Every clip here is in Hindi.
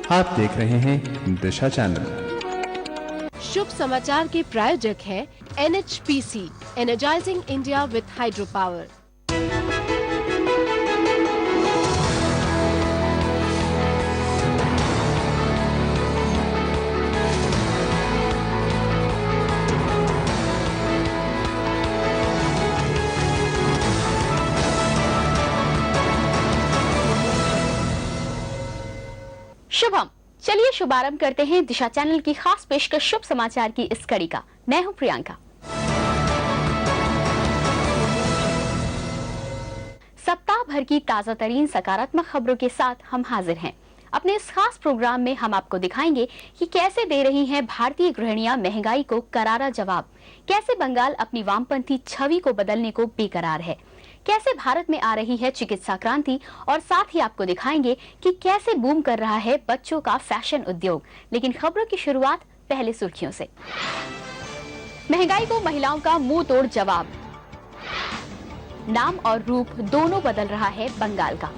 आप देख रहे हैं दिशा चैनल। शुभ समाचार के प्रायोजक है NHPC, energising India with hydro power. Shubham, चलिए शुभारंभ करते हैं दिशा चैनल की खास पेशकश शुभ समाचार की इस कड़ी का। मैं हूं प्रियंका। सप्ताह भर की ताजा तरीन सकारात्मक खबरों के साथ हम हाजिर हैं। अपने इस खास प्रोग्राम में हम आपको दिखाएंगे कि कैसे दे रही हैं भारतीय गृहिणियां महंगाई को करारा जवाब, कैसे बंगाल अपनी वामपंथी छवि को बदलने को बेकरार है, कैसे भारत में आ रही है चिकित्सा क्रांति, और साथ ही आपको दिखाएंगे कि कैसे बूम कर रहा है बच्चों का फैशन उद्योग। लेकिन खबरों की शुरुआत पहले सुर्खियों से। महंगाई को महिलाओं का मुंह तोड़ जवाब, नाम और रूप दोनों बदल रहा है बंगाल का।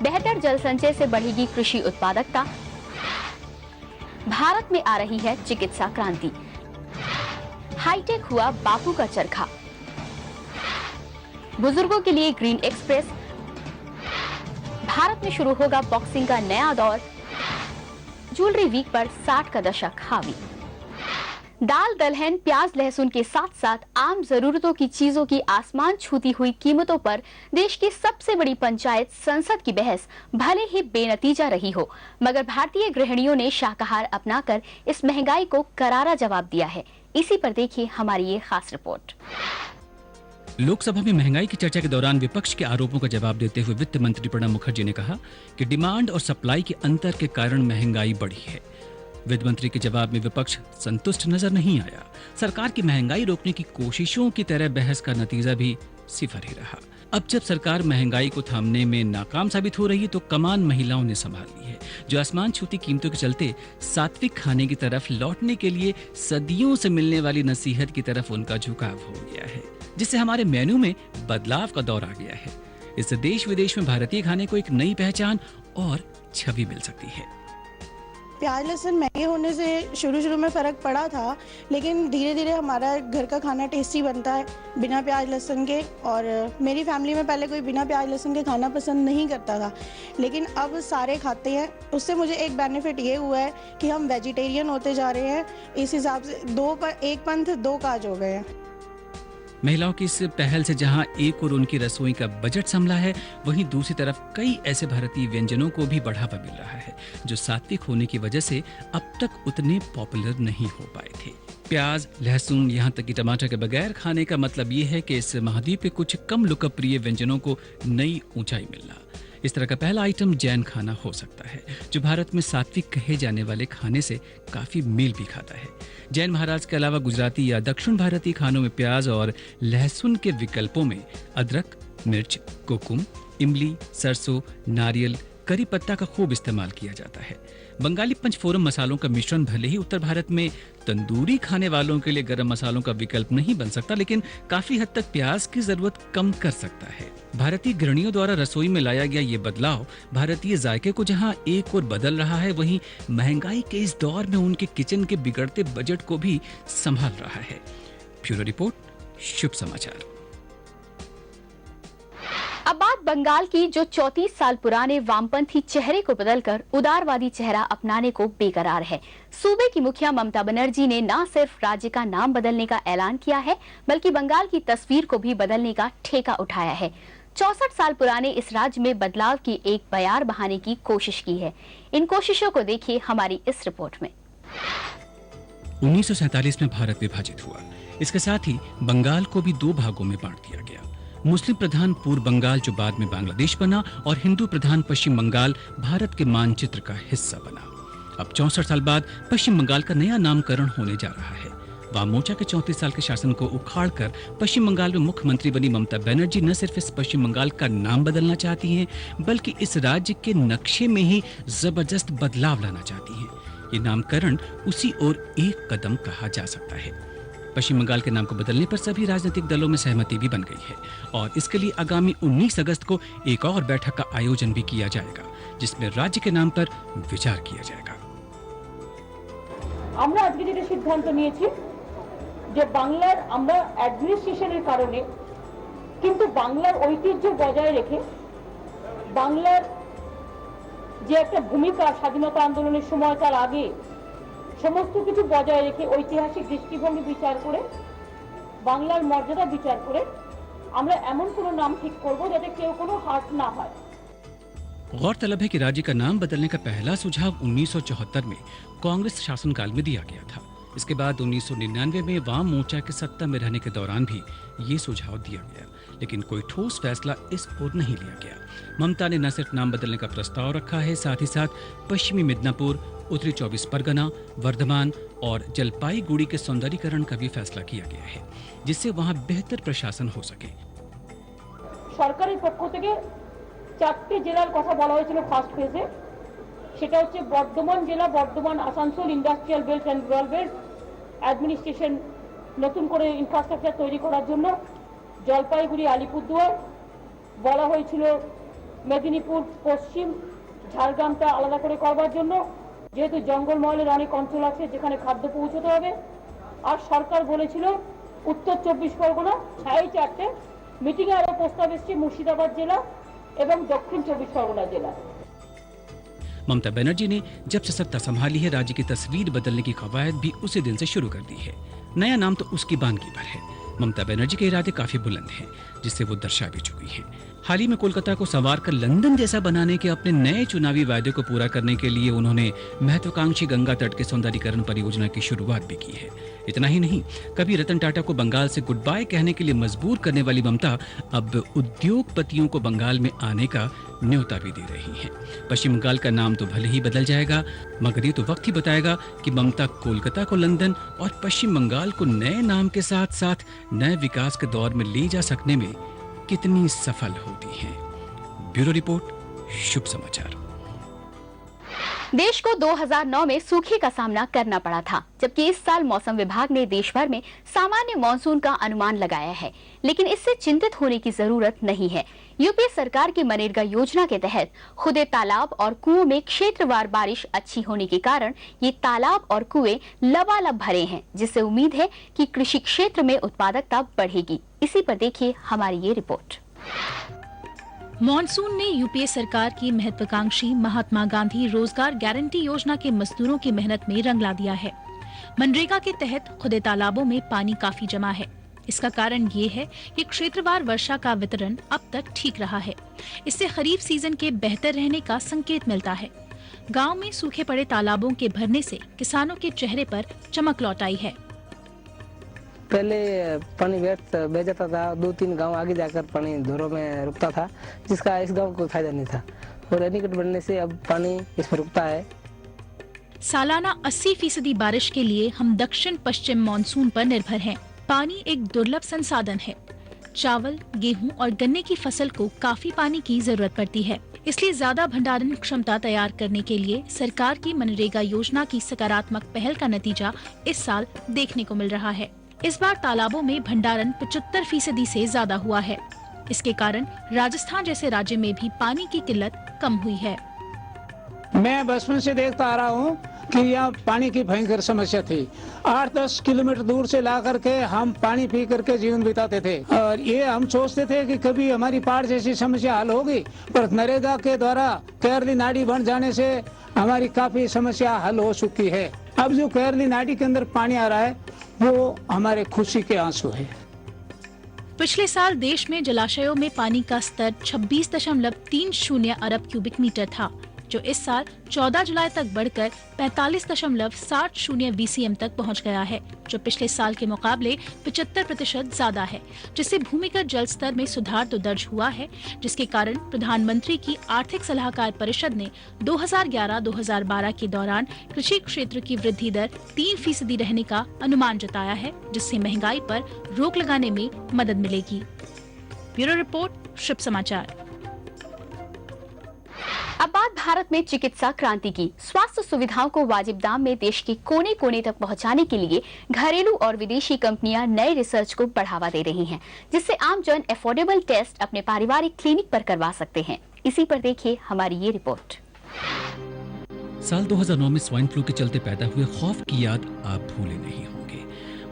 बेहतर जल संचय से बढ़ेगी कृषि उत्पादकता, भारत में आ रही है चिकित्सा क्रांति। हाईटेक हुआ बापू का चरखा, बुजुर्गों के लिए ग्रीन एक्सप्रेस, भारत में शुरू होगा बॉक्सिंग का नया दौर, ज्वेलरी वीक पर 60 का दशक हावी। दाल दलहन प्याज लहसुन के साथ साथ आम जरूरतों की चीजों की आसमान छूती हुई कीमतों पर देश की सबसे बड़ी पंचायत संसद की बहस भले ही बेनतीजा रही हो, मगर भारतीय गृहिणियों ने शाकाहार अपनाकर इस महंगाई को करारा जवाब दिया है। इसी पर देखिए हमारी ये खास रिपोर्ट। लोकसभा में महंगाई की चर्चा के दौरान विपक्ष के आरोपों का जवाब देते हुए वित्त मंत्री प्रणब मुखर्जी ने कहा कि डिमांड और सप्लाई के अंतर के कारण महंगाई बढ़ी है। वित्त मंत्री के जवाब में विपक्ष संतुष्ट नजर नहीं आया। सरकार की महंगाई रोकने की कोशिशों की तरह बहस का नतीजा भी सिफर ही रहा। अब जब सरकार महंगाई को थामने में नाकाम साबित हो रही है तो कमान महिलाओं ने संभाल ली है, जो आसमान छूती कीमतों के चलते सात्विक खाने की तरफ लौटने के लिए सदियों से मिलने वाली नसीहत की तरफ उनका झुकाव हो गया है, जिससे हमारे मेन्यू में बदलाव का दौर आ गया है। इससे देश विदेश में भारतीय खाने को एक नई पहचान और छवि मिल सकती है। प्याज लहसुन महंगे होने से शुरू में फ़र्क पड़ा था, लेकिन धीरे धीरे हमारा घर का खाना टेस्टी बनता है बिना प्याज लहसुन के। और मेरी फैमिली में पहले कोई बिना प्याज लहसुन के खाना पसंद नहीं करता था, लेकिन अब सारे खाते हैं। उससे मुझे एक बेनिफिट ये हुआ है कि हम वेजिटेरियन होते जा रहे हैं। इस हिसाब से एक पंथ दो काज हो गए हैं। महिलाओं की इस पहल से जहां एक और उनकी रसोई का बजट संभला है, वहीं दूसरी तरफ कई ऐसे भारतीय व्यंजनों को भी बढ़ावा मिल रहा है जो सात्विक होने की वजह से अब तक उतने पॉपुलर नहीं हो पाए थे। प्याज, लहसुन, यहाँ तक कि टमाटर के बगैर खाने का मतलब ये है कि इस महाद्वीप के कुछ कम लोकप्रिय व्यंजनों को नई ऊंचाई मिलना। इस तरह का पहला आइटम जैन खाना हो सकता है, जो भारत में सात्विक कहे जाने वाले खाने से काफी मेल भी खाता है। जैन महाराज के अलावा गुजराती या दक्षिण भारतीय खानों में प्याज और लहसुन के विकल्पों में अदरक, मिर्च, कोकुम, इमली, सरसों, नारियल, करी पत्ता का खूब इस्तेमाल किया जाता है। बंगाली पंचफोरन मसालों का मिश्रण भले ही उत्तर भारत में तंदूरी खाने वालों के लिए गरम मसालों का विकल्प नहीं बन सकता, लेकिन काफी हद तक प्याज की जरूरत कम कर सकता है। भारतीय गृहिणियों द्वारा रसोई में लाया गया ये बदलाव भारतीय जायके को जहां एक और बदल रहा है, वहीं महंगाई के इस दौर में उनके किचन के बिगड़ते बजट को भी संभाल रहा है। ब्यूरो रिपोर्ट, शुभ समाचार। अब बात बंगाल की, जो 34 साल पुराने वामपंथी चेहरे को बदलकर उदारवादी चेहरा अपनाने को बेकरार है। सूबे की मुखिया ममता बनर्जी ने न सिर्फ राज्य का नाम बदलने का ऐलान किया है, बल्कि बंगाल की तस्वीर को भी बदलने का ठेका उठाया है। 64 साल पुराने इस राज्य में बदलाव की एक बयार बहाने की कोशिश की है। इन कोशिशों को देखिए हमारी इस रिपोर्ट में। 1947 में भारत विभाजित हुआ। इसके साथ ही बंगाल को भी दो भागों में बांट दिया गया। मुस्लिम प्रधान पूर्व बंगाल, जो बाद में बांग्लादेश बना, और हिंदू प्रधान पश्चिम बंगाल भारत के मानचित्र का हिस्सा बना। अब 64 साल बाद पश्चिम बंगाल का नया नामकरण होने जा रहा है। वाम मोर्चा के 34 साल के शासन को उखाड़कर पश्चिम बंगाल में मुख्यमंत्री बनी ममता बनर्जी न सिर्फ इस पश्चिम बंगाल का नाम बदलना चाहती हैं, बल्कि इस राज्य के नक्शे में ही जबरदस्त बदलाव लाना चाहती हैं। ये नामकरण उसी ओर एक कदम कहा जा सकता है। पश्चिम बंगाल के नाम को बदलने पर सभी राजनीतिक दलों में सहमति भी बन गई है और इसके लिए आगामी 19 अगस्त को एक और बैठक का आयोजन भी किया जाएगा, जिसमें राज्य के नाम पर विचार किया जाएगा। আমরা আজকে যেটা সিদ্ধান্ত নিয়েছি যে বাংলার আমরা অ্যাডমিনিস্ট্রেশনের কারণে কিন্তু বাংলার ঐতিহ্য বজায় রেখে বাংলার যে একটা ভূমিকা স্বাধীনতা আন্দোলনের সময় তার আগে সমস্ত কিছু বজায় রেখে ঐতিহাসিক দৃষ্টিভঙ্গি বিচার করে বাংলার মর্যাদা বিচার করে আমরা এমন কোনো নাম ঠিক করব যাতে কেউ কোনো হার্ট না হয়। गौरतलब है कि राज्य का नाम बदलने का पहला सुझाव 1974 में कांग्रेस शासनकाल में दिया गया था। इसके बाद 1999 में वाम मोर्चा के सत्ता में रहने के दौरान भी ये सुझाव दिया गया, लेकिन कोई ठोस फैसला इस ओर नहीं लिया गया। ममता ने न सिर्फ नाम बदलने का प्रस्ताव रखा है, साथ ही साथ पश्चिमी मिदनापुर, उत्तरी 24 परगना, वर्धमान और जलपाईगुड़ी के सौंदर्यीकरण का भी फैसला किया गया है, जिससे वहां बेहतर प्रशासन हो सके। সরকারের পক্ষ থেকে 4টে জেলার কথা বলা হয়েছিল ফার্স্ট ফেজে, সেটা হচ্ছে বর্ধমান জেলা, Bardhaman Asansol industrial belt and rural belt administration নতুন করে ইনফ্রাস্ট্রাকচার তৈরি করার জন্য, জলপাইগুড়ি আলিপুরদুয়ার বলা হয়েছিল মেদিনীপুর পশ্চিম, ঝাড়গ্রামটা আলাদা করে করবার জন্য, যেহেতু জঙ্গলমহলের অনেক অঞ্চল আছে যেখানে খাদ্য পৌঁছতে হবে। আর সরকার বলেছিল উত্তর 24 পরগনা, 4টে মিটিংয়ে আরও প্রস্তাব এসছে মুর্শিদাবাদ জেলা এবং দক্ষিণ 24 परगना जिला। ममता बनर्जी ने जब से सत्ता संभाली है, राज्य की तस्वीर बदलने की कवायद भी उसी दिन से शुरू कर दी है। नया नाम तो उसकी बानगी पर है। ममता बनर्जी के इरादे काफी बुलंद हैं, जिससे वो दर्शा भी चुकी हैं। हाल ही में कोलकाता को संवार कर लंदन जैसा बनाने के अपने नए चुनावी वायदे को पूरा करने के लिए उन्होंने महत्वाकांक्षी गंगा तट के सौंदर्यीकरण परियोजना की शुरुआत भी की है। इतना ही नहीं, कभी रतन टाटा को बंगाल से गुड बाय कहने के लिए मजबूर करने वाली ममता अब उद्योगपतियों को बंगाल में आने का न्योता भी दे रही हैं। पश्चिम बंगाल का नाम तो भले ही बदल जाएगा, मगर ये तो वक्त ही बताएगा कि ममता कोलकाता को लंदन और पश्चिम बंगाल को नए नाम के साथ साथ नए विकास के दौर में ले जा सकने में कितनी सफल होती हैं। ब्यूरो रिपोर्ट, शुभ समाचार। देश को 2009 में सूखे का सामना करना पड़ा था, जबकि इस साल मौसम विभाग ने देश भर में सामान्य मानसून का अनुमान लगाया है, लेकिन इससे चिंतित होने की जरूरत नहीं है। यूपी सरकार की मनरेगा योजना के तहत खुदे तालाब और कुओं में क्षेत्रवार बारिश अच्छी होने के कारण ये तालाब और कुएं लबालब भरे हैं, जिससे उम्मीद है कि कृषि क्षेत्र में उत्पादकता बढ़ेगी। इसी पर देखिए हमारी ये रिपोर्ट। मॉनसून ने यूपीए सरकार की महत्वाकांक्षी महात्मा गांधी रोजगार गारंटी योजना के मजदूरों की मेहनत में रंग ला दिया है। मनरेगा के तहत खुदे तालाबों में पानी काफी जमा है। इसका कारण ये है कि क्षेत्रवार वर्षा का वितरण अब तक ठीक रहा है। इससे खरीफ सीजन के बेहतर रहने का संकेत मिलता है। गांव में सूखे पड़े तालाबों के भरने से किसानों के चेहरे पर चमक लौट आई है। पहले पानी बह जाता था, 2-3 गांव आगे जाकर पानी धोरों में रुकता था, जिसका इस गांव को कोई फायदा नहीं था। और एनीकट बनने से अब पानी इसमें रुकता है। सालाना 80% बारिश के लिए हम दक्षिण पश्चिम मानसून पर निर्भर हैं। पानी एक दुर्लभ संसाधन है। चावल, गेहूं और गन्ने की फसल को काफी पानी की जरूरत पड़ती है। इसलिए ज्यादा भंडारण क्षमता तैयार करने के लिए सरकार की मनरेगा योजना की सकारात्मक पहल का नतीजा इस साल देखने को मिल रहा है। इस बार तालाबों में भंडारण 75% से ज्यादा हुआ है। इसके कारण राजस्थान जैसे राज्य में भी पानी की किल्लत कम हुई है। मैं बचपन से देखता आ रहा हूँ कि यहाँ पानी की भयंकर समस्या थी। 8-10 किलोमीटर दूर से ला करके हम पानी पी करके जीवन बिताते थे, और ये हम सोचते थे कि कभी हमारी बाढ़ जैसी समस्या हल होगी, पर नरेगा के द्वारा कैरली नाडी बन जाने से हमारी काफी समस्या हल हो चुकी है। अब जो कैरली नाडी के अंदर पानी आ रहा है वो हमारे खुशी के आंसू है। पिछले साल देश में जलाशयों में पानी का स्तर 26.30 अरब क्यूबिक मीटर था, जो इस साल 14 जुलाई तक बढ़कर 45.60 BCM तक पहुंच गया है, जो पिछले साल के मुकाबले 75% ज्यादा है, जिससे भूमिगत जल स्तर में सुधार तो दर्ज हुआ है, जिसके कारण प्रधानमंत्री की आर्थिक सलाहकार परिषद ने 2011-2012 के दौरान कृषि क्षेत्र की वृद्धि दर 3% रहने का अनुमान जताया है, जिससे महंगाई पर रोक लगाने में मदद मिलेगी। ब्यूरो रिपोर्ट, शुभ समाचार। अब बात भारत में चिकित्सा क्रांति की। स्वास्थ्य सुविधाओं को वाजिब दाम में देश के कोने कोने तक पहुंचाने के लिए घरेलू और विदेशी कंपनियां नए रिसर्च को बढ़ावा दे रही हैं, जिससे आम जन अफोर्डेबल टेस्ट अपने पारिवारिक क्लिनिक पर करवा सकते हैं। इसी पर देखिए हमारी ये रिपोर्ट। साल 2009 में स्वाइन फ्लू के चलते पैदा हुए खौफ की याद आप भूले नहीं होंगे।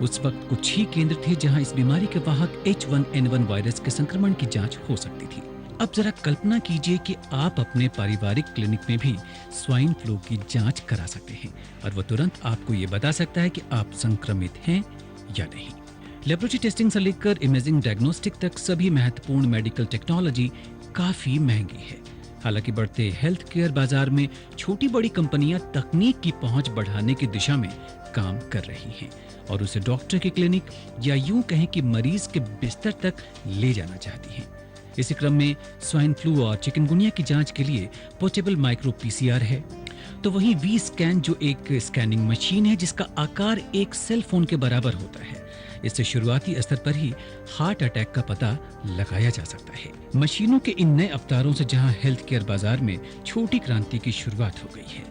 उस वक्त कुछ ही केंद्र थे जहां इस बीमारी के वाहक H1N1 वायरस के संक्रमण की जांच हो सकती थी। अब जरा कल्पना कीजिए कि आप अपने पारिवारिक क्लिनिक में भी स्वाइन फ्लू की जांच करा सकते हैं और वो तुरंत आपको ये बता सकता है कि आप संक्रमित हैं या नहीं। लेबोरेटरी टेस्टिंग से लेकर इमेजिंग डायग्नोस्टिक तक सभी महत्वपूर्ण मेडिकल टेक्नोलॉजी काफी महंगी है। हालांकि बढ़ते हेल्थ केयर बाजार में छोटी बड़ी कंपनियां तकनीक की पहुंच बढ़ाने की दिशा में काम कर रही हैं और उसे डॉक्टर के क्लिनिक या यूं कहें कि मरीज के बिस्तर तक ले जाना चाहती हैं। इसी क्रम में स्वाइन फ्लू और चिकनगुनिया की जांच के लिए पोर्टेबल माइक्रो PCR है, तो वहीं V-स्कैन जो एक स्कैनिंग मशीन है जिसका आकार एक सेल फोन के बराबर होता है। इससे शुरुआती स्तर पर ही हार्ट अटैक का पता लगाया जा सकता है। मशीनों के इन नए अवतारों से जहां हेल्थ केयर बाजार में छोटी क्रांति की शुरुआत हो गई है,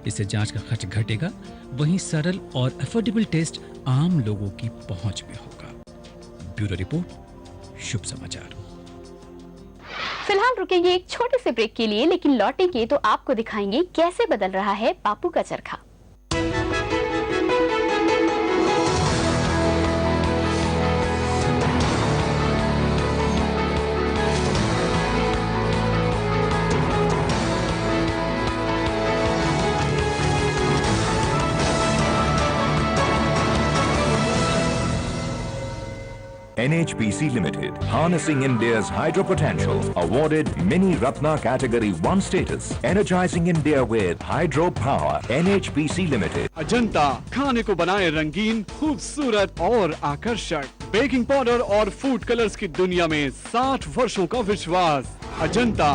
इससे जांच का खर्च घटेगा, वहीं सरल और अफोर्डेबल टेस्ट आम लोगों की पहुंच में होगा। ब्यूरो रिपोर्ट, शुभ समाचार। फिलहाल रुकेंगे एक छोटे से ब्रेक के लिए, लेकिन लौटेंगे तो आपको दिखाएंगे कैसे बदल रहा है बापू का चरखा। NHPC Limited, harnessing India's hydro potential, awarded Mini Ratna Category 1 status, energizing India with hydro power. NHPC Limited. Ajanta, खाने को बनाए रंगीन, खूबसूरत और आकर्षक। बेकिंग पाउडर और फूड कलर्स की दुनिया में 60 वर्षों का विश्वास। अजंता